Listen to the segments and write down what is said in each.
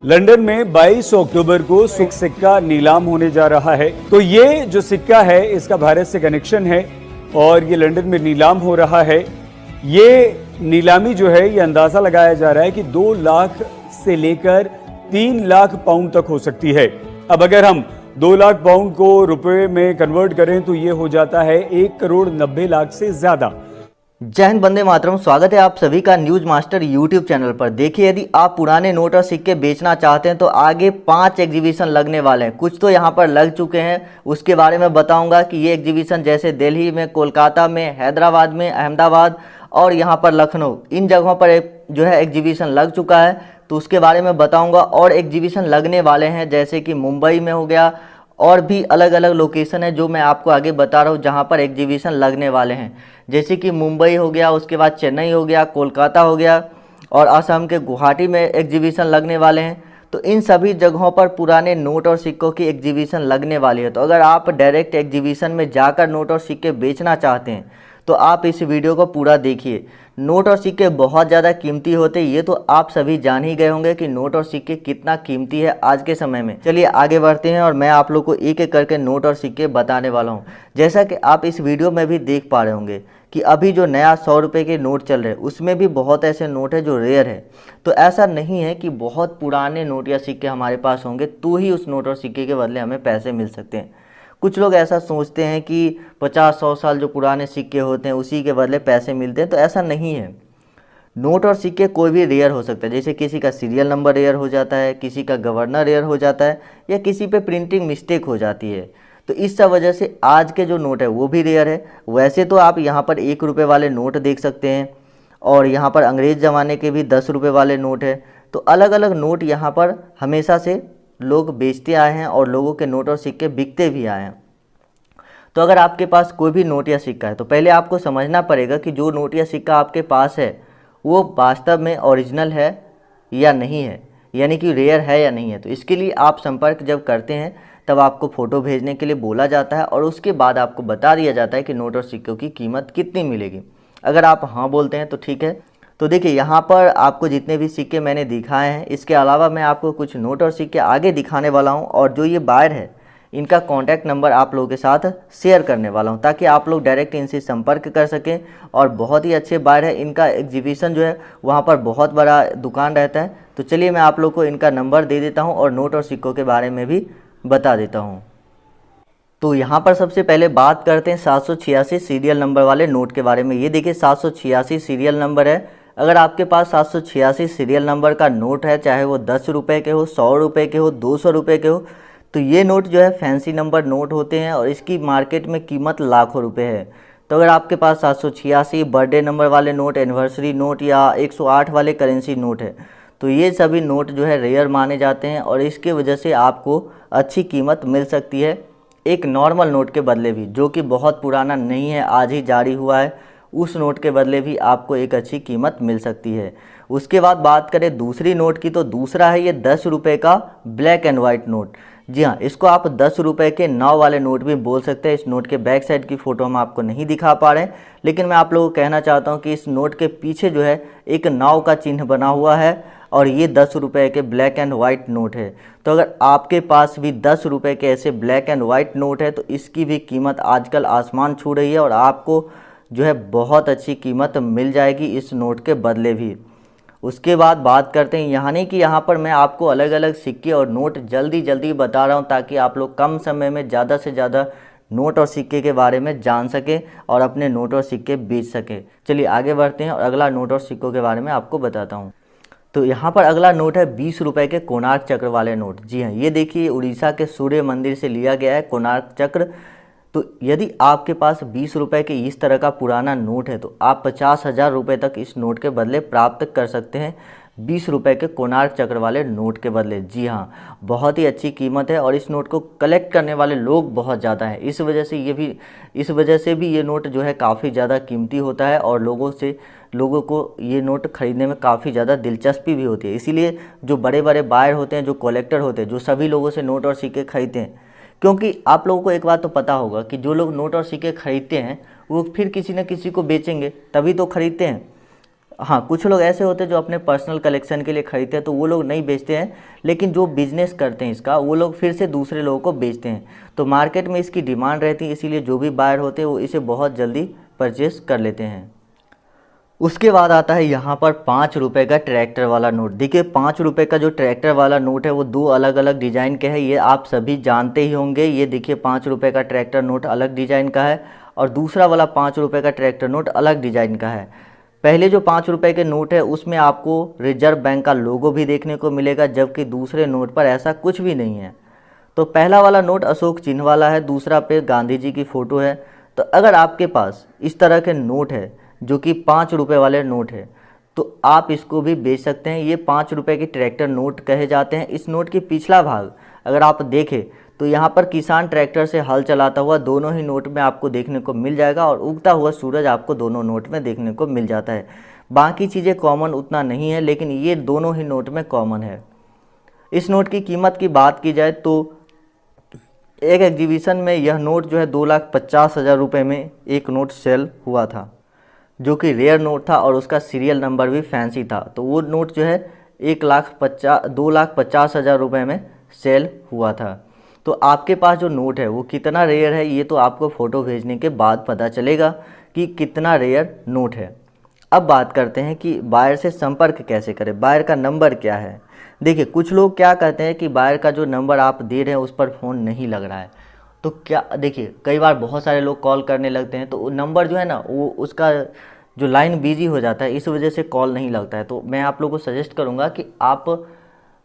London में 22 अक्टूबर को सिक्का नीलाम होने जा रहा है। तो ये जो सिक्का है इसका भारत से कनेक्शन है और ये लंदन में नीलाम हो रहा है। ये नीलामी जो है ये अंदाजा लगाया जा रहा है कि 2 लाख से लेकर 3 लाख पाउंड तक हो सकती है। अब अगर हम 2 लाख पाउंड को रुपए में कन्वर्ट करें तो ये हो जाता है 1 करोड़ 90 लाख से ज्यादा। जय हिंद, वंदे मातरम। स्वागत है आप सभी का न्यूज मास्टर यूट्यूब चैनल पर। देखिए, यदि आप पुराने नोट और सिक्के बेचना चाहते हैं तो आगे 5 एग्जीबिशन लगने वाले हैं। कुछ तो यहाँ पर लग चुके हैं, उसके बारे में बताऊंगा कि ये एग्जीबिशन जैसे दिल्ली में, कोलकाता में, हैदराबाद में, अहमदाबाद और यहाँ पर लखनऊ, इन जगहों पर जो है एग्जीबिशन लग चुका है, तो उसके बारे में बताऊँगा। और एग्जीबिशन लगने वाले हैं जैसे कि मुंबई में हो गया, और भी अलग अलग लोकेशन है जो मैं आपको आगे बता रहा हूँ जहाँ पर एग्जीबिशन लगने वाले हैं। जैसे कि मुंबई हो गया, उसके बाद चेन्नई हो गया, कोलकाता हो गया और असम के गुवाहाटी में एग्जीबिशन लगने वाले हैं। तो इन सभी जगहों पर पुराने नोट और सिक्कों की एग्जीबिशन लगने वाली है। तो अगर आप डायरेक्ट एग्जीबिशन में जाकर नोट और सिक्के बेचना चाहते हैं तो आप इस वीडियो को पूरा देखिए। नोट और सिक्के बहुत ज़्यादा कीमती होते हैं, ये तो आप सभी जान ही गए होंगे कि नोट और सिक्के कितना कीमती है आज के समय में। चलिए आगे बढ़ते हैं और मैं आप लोग को एक एक करके नोट और सिक्के बताने वाला हूँ। जैसा कि आप इस वीडियो में भी देख पा रहे होंगे कि अभी जो नया 100 रुपये के नोट चल रहे हैं उसमें भी बहुत ऐसे नोट है जो रेयर है। तो ऐसा नहीं है कि बहुत पुराने नोट या सिक्के हमारे पास होंगे तो ही उस नोट और सिक्के के बदले हमें पैसे मिल सकते हैं। कुछ लोग ऐसा सोचते हैं कि 50-100 साल जो पुराने सिक्के होते हैं उसी के बदले पैसे मिलते हैं, तो ऐसा नहीं है। नोट और सिक्के कोई भी रेयर हो सकता है। जैसे किसी का सीरियल नंबर रेयर हो जाता है, किसी का गवर्नर रेयर हो जाता है, या किसी पे प्रिंटिंग मिस्टेक हो जाती है। तो इस सब वजह से आज के जो नोट है वो भी रेयर है। वैसे तो आप यहाँ पर 1 रुपये वाले नोट देख सकते हैं और यहाँ पर अंग्रेज़ ज़माने के भी 10 रुपये वाले नोट है। तो अलग अलग नोट यहाँ पर हमेशा से लोग बेचते आए हैं और लोगों के नोट और सिक्के बिकते भी आए हैं। तो अगर आपके पास कोई भी नोट या सिक्का है तो पहले आपको समझना पड़ेगा कि जो नोट या सिक्का आपके पास है वो वास्तव में ओरिजिनल है या नहीं है, यानी कि रेयर है या नहीं है। तो इसके लिए आप संपर्क जब करते हैं तब आपको फ़ोटो भेजने के लिए बोला जाता है और उसके बाद आपको बता दिया जाता है कि नोट और सिक्कों की कीमत कितनी मिलेगी। अगर आप हाँ बोलते हैं तो ठीक है। तो देखिए, यहाँ पर आपको जितने भी सिक्के मैंने दिखाए हैं, इसके अलावा मैं आपको कुछ नोट और सिक्के आगे दिखाने वाला हूँ और जो ये बायर है इनका कॉन्टैक्ट नंबर आप लोगों के साथ शेयर करने वाला हूं ताकि आप लोग डायरेक्ट इनसे संपर्क कर सकें। और बहुत ही अच्छे बायर है, इनका एग्जीबिशन जो है वहां पर बहुत बड़ा दुकान रहता है। तो चलिए मैं आप लोग को इनका नंबर दे देता हूं और नोट और सिक्कों के बारे में भी बता देता हूं। तो यहाँ पर सबसे पहले बात करते हैं 786 सीरियल नंबर वाले नोट के बारे में। ये देखिए 786 सीरियल नंबर है। अगर आपके पास 786 सीरियल नंबर का नोट है, चाहे वो 10 रुपये के हो, 100 रुपये के हो, 200 रुपये के हो, तो ये नोट जो है फैंसी नंबर नोट होते हैं और इसकी मार्केट में कीमत लाखों रुपए है। तो अगर आपके पास 786 बर्थडे नंबर वाले नोट, एनिवर्सरी नोट या 108 वाले करेंसी नोट है तो ये सभी नोट जो है रेयर माने जाते हैं और इसके वजह से आपको अच्छी कीमत मिल सकती है एक नॉर्मल नोट के बदले भी, जो कि बहुत पुराना नहीं है, आज ही जारी हुआ है, उस नोट के बदले भी आपको एक अच्छी कीमत मिल सकती है। उसके बाद बात करें दूसरी नोट की, तो दूसरा है ये 10 रुपये का ब्लैक एंड वाइट नोट। जी हाँ, इसको आप 10 रुपये के नाव वाले नोट भी बोल सकते हैं। इस नोट के बैक साइड की फ़ोटो हम आपको नहीं दिखा पा रहे हैं, लेकिन मैं आप लोगों को कहना चाहता हूँ कि इस नोट के पीछे जो है एक नाव का चिन्ह बना हुआ है और ये 10 रुपये के ब्लैक एंड वाइट नोट है। तो अगर आपके पास भी 10 रुपये के ऐसे ब्लैक एंड वाइट नोट है तो इसकी भी कीमत आजकल आसमान छू रही है और आपको जो है बहुत अच्छी कीमत मिल जाएगी इस नोट के बदले भी। उसके बाद बात करते हैं, यानी कि यहाँ पर मैं आपको अलग अलग सिक्के और नोट जल्दी बता रहा हूँ ताकि आप लोग कम समय में ज़्यादा से ज़्यादा नोट और सिक्के के बारे में जान सकें और अपने नोट और सिक्के बेच सकें। चलिए आगे बढ़ते हैं और अगला नोट और सिक्कों के बारे में आपको बताता हूँ। तो यहाँ पर अगला नोट है 20 रुपये के कोणार्क चक्र वाले नोट। जी हाँ, ये देखिए उड़ीसा के सूर्य मंदिर से लिया गया है कोणार्क चक्र। तो यदि आपके पास 20 रुपये के इस तरह का पुराना नोट है तो आप 50,000 रुपये तक इस नोट के बदले प्राप्त कर सकते हैं 20 रुपये के कोणार्क चक्र वाले नोट के बदले। जी हाँ, बहुत ही अच्छी कीमत है और इस नोट को कलेक्ट करने वाले लोग बहुत ज़्यादा हैं। इस वजह से भी ये नोट जो है काफ़ी ज़्यादा कीमती होता है और लोगों को ये नोट खरीदने में काफ़ी ज़्यादा दिलचस्पी भी होती है। इसीलिए जो बड़े बड़े बायर होते हैं, जो कलेक्टर होते हैं, जो सभी लोगों से नोट और सिक्के खरीदते हैं, क्योंकि आप लोगों को एक बात तो पता होगा कि जो लोग नोट और सिक्के खरीदते हैं वो फिर किसी न किसी को बेचेंगे, तभी तो खरीदते हैं। हाँ, कुछ लोग ऐसे होते हैं जो अपने पर्सनल कलेक्शन के लिए खरीदते हैं, तो वो लोग नहीं बेचते हैं, लेकिन जो बिजनेस करते हैं इसका वो लोग फिर से दूसरे लोगों को बेचते हैं। तो मार्केट में इसकी डिमांड रहती है, इसीलिए जो भी बायर होते हैं वो इसे बहुत जल्दी परचेस कर लेते हैं। उसके बाद आता है यहाँ पर 5 रुपये का ट्रैक्टर वाला नोट। देखिए 5 रुपये का जो ट्रैक्टर वाला नोट है वो दो अलग अलग डिज़ाइन के हैं, ये आप सभी जानते ही होंगे। ये देखिए 5 रुपये का ट्रैक्टर नोट अलग डिज़ाइन का है और दूसरा वाला 5 रुपये का ट्रैक्टर नोट अलग डिज़ाइन का है। पहले जो 5 रुपये के नोट है उसमें आपको रिजर्व बैंक का लोगो भी देखने को मिलेगा, जबकि दूसरे नोट पर ऐसा कुछ भी नहीं है। तो पहला वाला नोट अशोक चिन्ह वाला है, दूसरा पे गांधी जी की फ़ोटो है। तो अगर आपके पास इस तरह के नोट है जो कि 5 रुपये वाले नोट है, तो आप इसको भी बेच सकते हैं। ये 5 रुपये के ट्रैक्टर नोट कहे जाते हैं। इस नोट की पिछला भाग अगर आप देखें तो यहाँ पर किसान ट्रैक्टर से हल चलाता हुआ दोनों ही नोट में आपको देखने को मिल जाएगा और उगता हुआ सूरज आपको दोनों नोट में देखने को मिल जाता है। बाकी चीज़ें कॉमन उतना नहीं है, लेकिन ये दोनों ही नोट में कॉमन है। इस नोट की कीमत की बात की जाए तो एक एग्जीबिशन में यह नोट जो है 2,50,000 रुपये में एक नोट सेल हुआ था, जो कि रेयर नोट था और उसका सीरियल नंबर भी फैंसी था। तो वो नोट जो है 2,50,000 रुपये में सेल हुआ था। तो आपके पास जो नोट है वो कितना रेयर है ये तो आपको फ़ोटो भेजने के बाद पता चलेगा कि कितना रेयर नोट है। अब बात करते हैं कि बायर से संपर्क कैसे करें, बायर का नंबर क्या है। देखिए कुछ लोग क्या कहते हैं कि बायर का जो नंबर आप दे रहे हैं उस पर फ़ोन नहीं लग रहा है। तो क्या देखिए कई बार बहुत सारे लोग कॉल करने लगते हैं, तो नंबर जो है ना वो उसका जो लाइन बिजी हो जाता है, इस वजह से कॉल नहीं लगता है। तो मैं आप लोगों को सजेस्ट करूँगा कि आप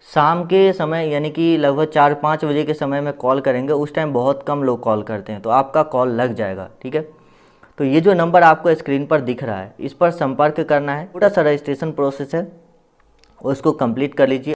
शाम के समय यानी कि लगभग 4-5 बजे के समय में कॉल करेंगे, उस टाइम बहुत कम लोग कॉल करते हैं, तो आपका कॉल लग जाएगा। ठीक है, तो ये जो नंबर आपको स्क्रीन पर दिख रहा है इस पर संपर्क करना है। छोटा सा रजिस्ट्रेशन प्रोसेस है, उसको कंप्लीट कर लीजिए।